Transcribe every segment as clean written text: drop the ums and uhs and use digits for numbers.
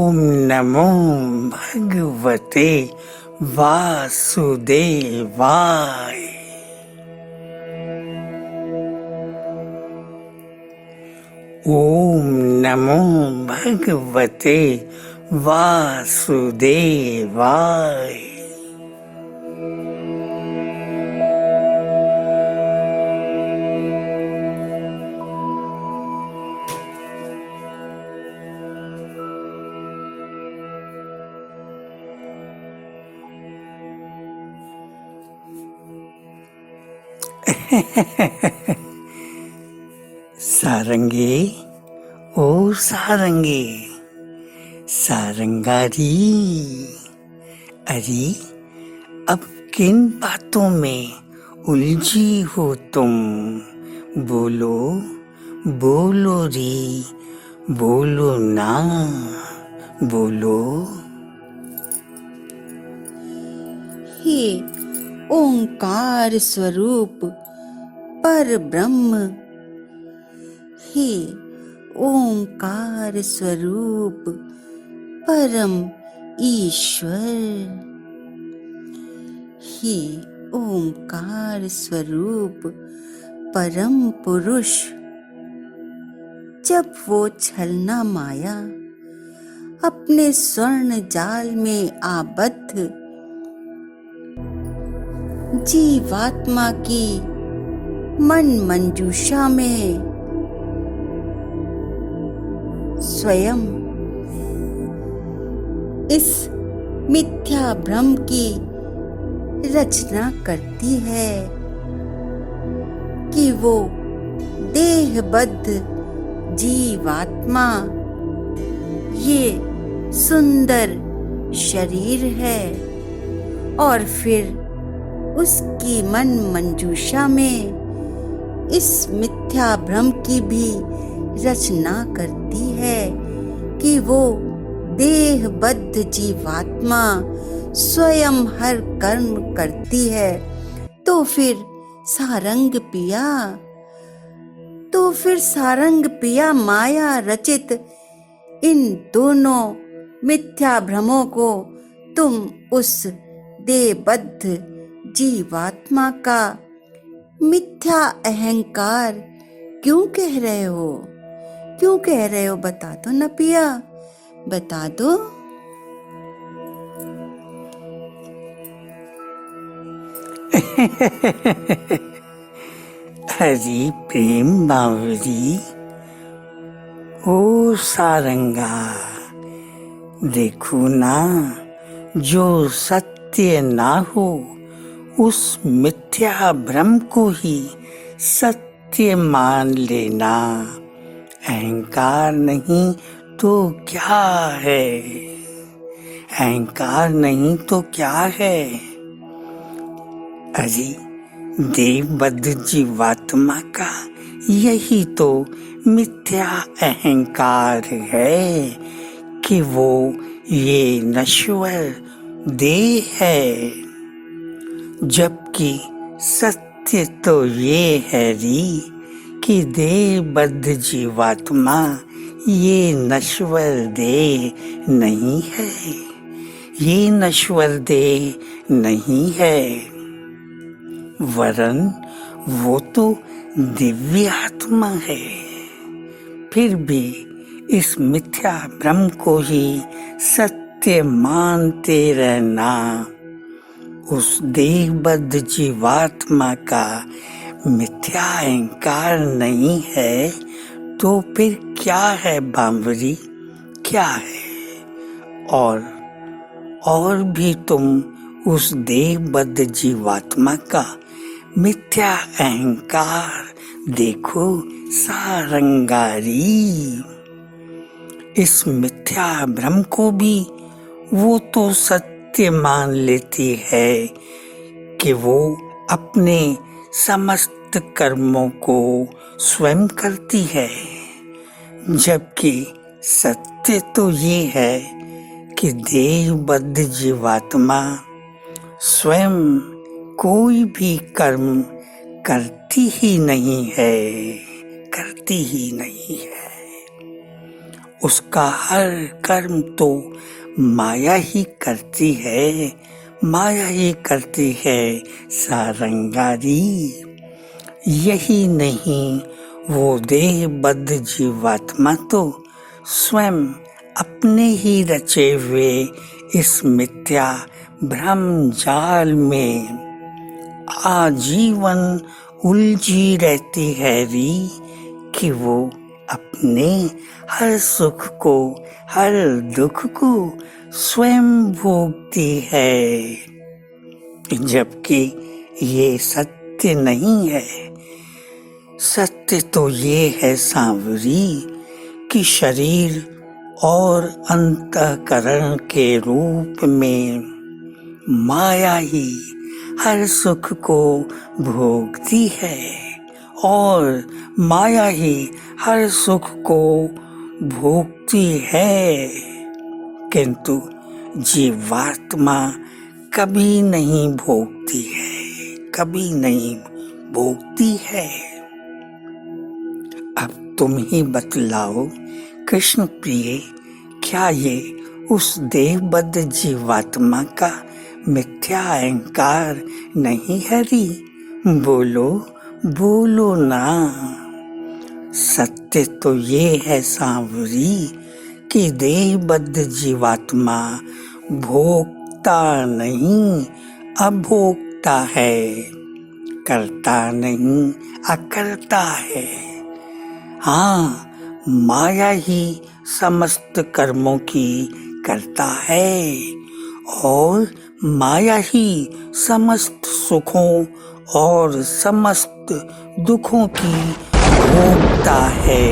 ओम नमो भगवते वासुदेवाय। ओम नमो भगवते वासुदेवाय। सारंगी, ओ सारंगी, सारंगारी, अरे अब किन बातों में उलझी हो तुम? बोलो बोलो रे, बोलो ना, बोलो। हे ओंकार स्वरूप पर ब्रह्म, हे ओंकार स्वरूप परम ईश्वर, हे ओंकार स्वरूप परम पुरुष। जब वो छलना माया अपने स्वर्ण जाल में आबद्ध जीवात्मा की मन मंजूषा में स्वयं इस मिथ्या भ्रम की रचना करती है कि वो देहबद्ध जीवात्मा ये सुंदर शरीर है, और फिर उसकी मन मंजूषा में इस मिथ्या भ्रम की भी रचना करती है कि वो देहबद्ध जीवात्मा स्वयं हर कर्म करती है। तो फिर सारंग पिया माया रचित इन दोनों मिथ्या भ्रमों को तुम उस देहबद्ध जीवात्मा का मिथ्या अहंकार क्यों कह रहे हो? क्यों कह रहे हो? बता दो न पिया, बता दो। हरि प्रेम बावरी, ओ सारंगा, देखो ना, जो सत्य ना हो उस मिथ्या भ्रम को ही सत्य मान लेना। अहंकार नहीं तो क्या है? अहंकार नहीं तो क्या है? अरे देवबद्ध जीवात्मा का यही तो मिथ्या अहंकार है कि वो ये नश्वर देह है, जबकि सत्य तो ये है री कि देहबद्ध जीवात्मा ये नश्वर देह नहीं है, ये नश्वर देह नहीं है, वरन वो तो दिव्य आत्मा है। फिर भी इस मिथ्या भ्रम को ही सत्य मानते रहना। उस देहबद्ध जीवात्मा का मिथ्या अहंकार नहीं है तो फिर क्या है बांवरी? क्या है? और भी तुम उस देहबद्ध जीवात्मा का मिथ्या अहंकार देखो सारंगारी। इस मिथ्या भ्रम को भी वो तो सत्य मान लेती है कि वो अपने समस्त कर्मों को स्वयं करती है, जबकि सत्य तो ये है कि देहबद्ध जीवात्मा स्वयं कोई भी कर्म करती ही नहीं है, करती ही नहीं है। उसका हर कर्म तो माया ही करती है, माया ही करती है सारंगारी। यही नहीं, वो देहबद्ध जीवात्मा तो स्वयं अपने ही रचे हुए इस मिथ्या भ्रम जाल में आजीवन उलझी रहती है री, कि वो अपने हर सुख को, हर दुख को स्वयं भोगती है, जबकि ये सत्य नहीं है। सत्य तो ये है सांवरी कि शरीर और अंतःकरण के रूप में माया ही हर सुख को भोगती है और माया ही हर सुख को भोगती है, किंतु जीवात्मा कभी नहीं भोगती है, कभी नहीं भोगती है। अब तुम ही बतलाओ कृष्ण प्रिय, क्या ये उस देहबद्ध जीवात्मा का मिथ्या अहंकार नहीं है री? बोलो बोलो ना। सत्य तो ये है सांवरी कि देहबद्ध जीवात्मा भोगता नहीं, अभोक्ता है, करता नहीं, अकर्ता है। हाँ, माया ही समस्त कर्मों की करता है और माया ही समस्त सुखों और समस्त दुखों की भोगता है।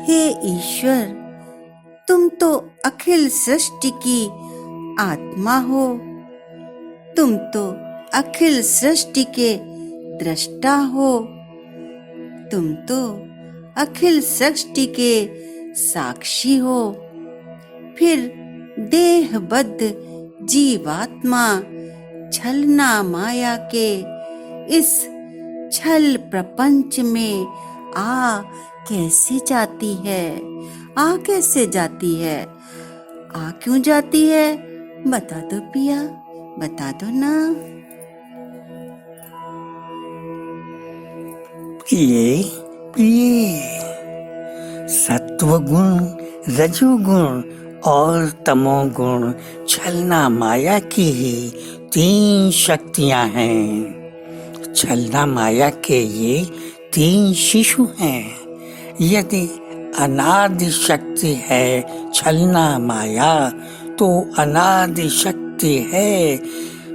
हे ईश्वर, तुम तो अखिल सृष्टि की आत्मा हो, तुम तो अखिल सृष्टि के दृष्टा हो, तुम तो अखिल सृष्टि के साक्षी हो। फिर देहबद्ध जीवात्मा छलना माया के इस छल प्रपंच में आ कैसे जाती है? आ कैसे जाती है? आ क्यों जाती है? बता दो पिया, बता दो ना। प्रिय प्रिय, सत्वगुण, रजोगुण और तमोगुण छलना माया की ही 3 शक्तियां हैं। छलना माया के ये 3 शिशु हैं। यदि अनादि शक्ति है छलना माया, तो अनादि शक्ति है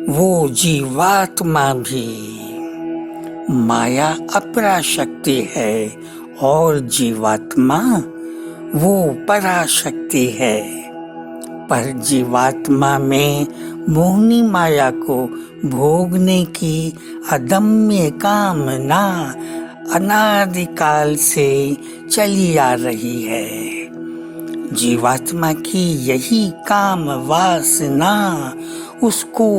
वो जीवात्मा भी। माया अपराशक्ति है और जीवात्मा वो पराशक्ति है। पर जीवात्मा में मोहिनी माया को भोगने की अदम्य कामना अनादिकाल से चली आ रही है। जीवात्मा की यही काम वासना उसको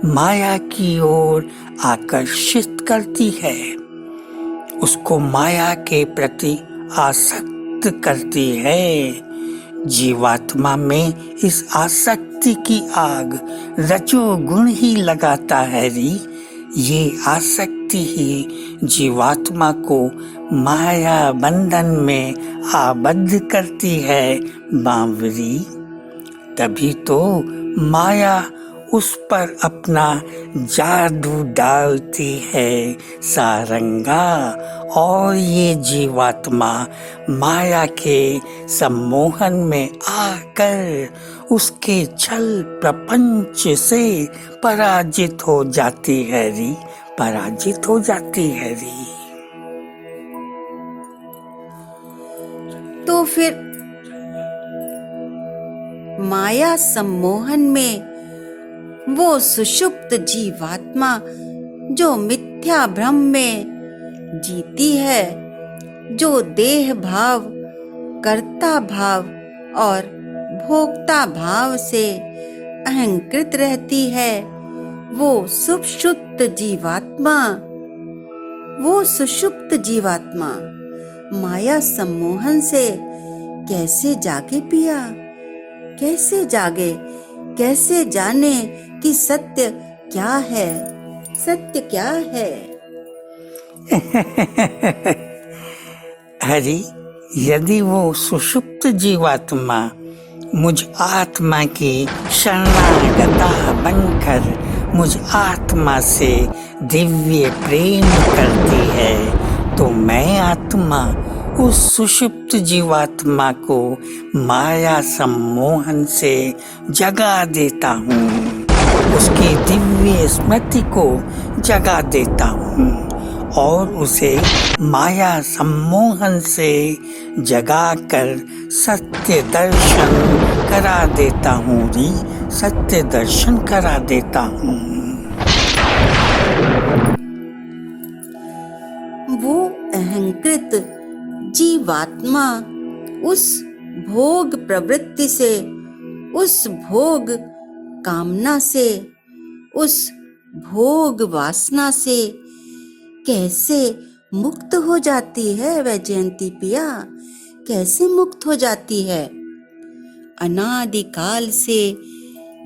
माया की ओर आकर्षित करती है, उसको माया के प्रति आसक्त करती है। जीवात्मा में इस आसक्ति की आग रजोगुण ही लगाता है री। ये आसक्ति ही जीवात्मा को माया बंधन में आबद्ध करती है बांवरी। तभी तो माया उस पर अपना जादू डालती है सारंगा, और ये जीवात्मा माया के सम्मोहन में आकर उसके छल प्रपंच से पराजित हो जाती है री, पराजित हो जाती है री। तो फिर माया सम्मोहन में वो सुषुप्त जीवात्मा जो मिथ्या भ्रम में जीती है, जो देह भाव, कर्ता भाव और भोक्ता भाव से अहंकृत रहती है, वो सुषुप्त जीवात्मा, वो सुषुप्त जीवात्मा माया सम्मोहन से कैसे जागे पिया? कैसे जागे? कैसे जाने कि सत्य क्या है? सत्य क्या है? हरि, यदि वो सुषुप्त जीवात्मा मुझ आत्मा की शरणागता बनकर मुझ आत्मा से दिव्य प्रेम करती है, तो मैं आत्मा उस सुषुप्त जीवात्मा को माया सम्मोहन से जगा देता हूँ, उसकी दिव्य स्मृति को जगा देता हूँ और उसे माया सम्मोहन से जगाकर सत्य दर्शन करा देता हूँ री, सत्य दर्शन करा देता हूँ। वो अहंकृत जीवात्मा उस भोग प्रवृत्ति से, उस भोग कामना से, उस भोग वासना से कैसे मुक्त हो जाती है? वैजयंती पिया, कैसे मुक्त हो जाती है? अनादिकाल से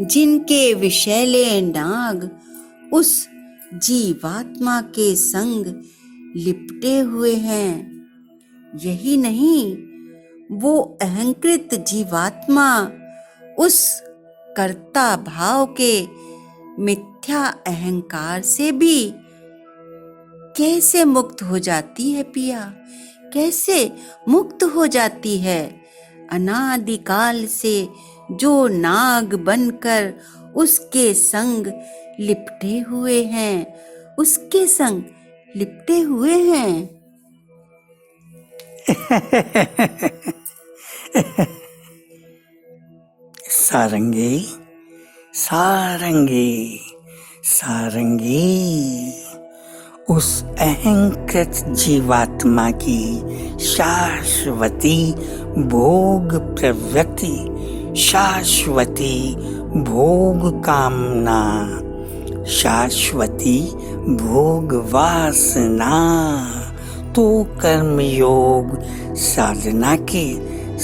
जिनके विषैले नाग उस जीवात्मा के संग लिपटे हुए हैं, यही नहीं, वो अहंकृत जीवात्मा उस कर्ता भाव के मिथ्या अहंकार से भी कैसे मुक्त हो जाती है पिया? कैसे मुक्त हो जाती है? अनादिकाल से जो नाग बनकर उसके संग लिपटे हुए हैं, उसके संग लिपटे हुए हैं। सारंगी, सारंगी, सारंगी, उस अहंकृत जीवात्मा की शाश्वती भोग प्रवृत्ति, शाश्वती भोग कामना, शाश्वती भोग वासना तो कर्मयोग साधना के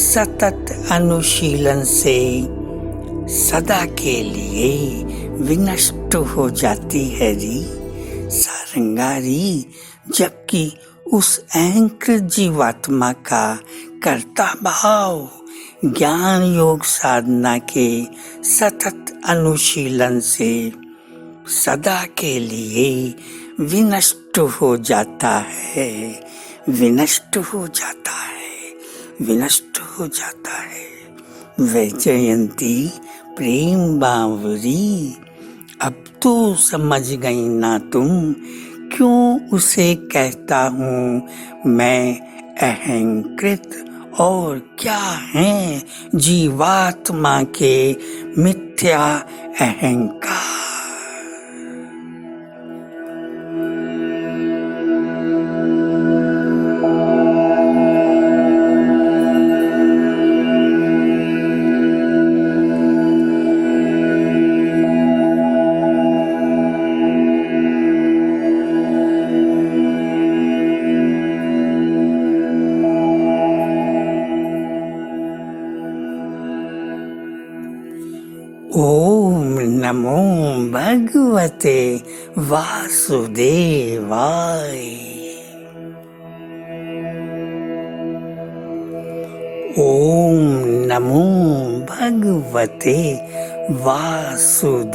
सतत अनुशीलन से सदा के लिए विनष्ट हो जाती है री, सारंगारी। जबकि उस अहंकृत जीवात्मा का कर्ता भाव ज्ञान योग साधना के सतत अनुशीलन से सदा के लिए विनष्ट हो जाता है, विनष्ट हो जाता है, विनष्ट हो जाता है। वैजयंती प्रेम बावरी, अब तो समझ गई ना तुम क्यों उसे कहता हूँ मैं अहंकृत, और क्या है जीवात्मा के मिथ्या अहंकार। ओम नमो भगवते वासुदेवाय। ओम नमो भगवते वासुदेवाय।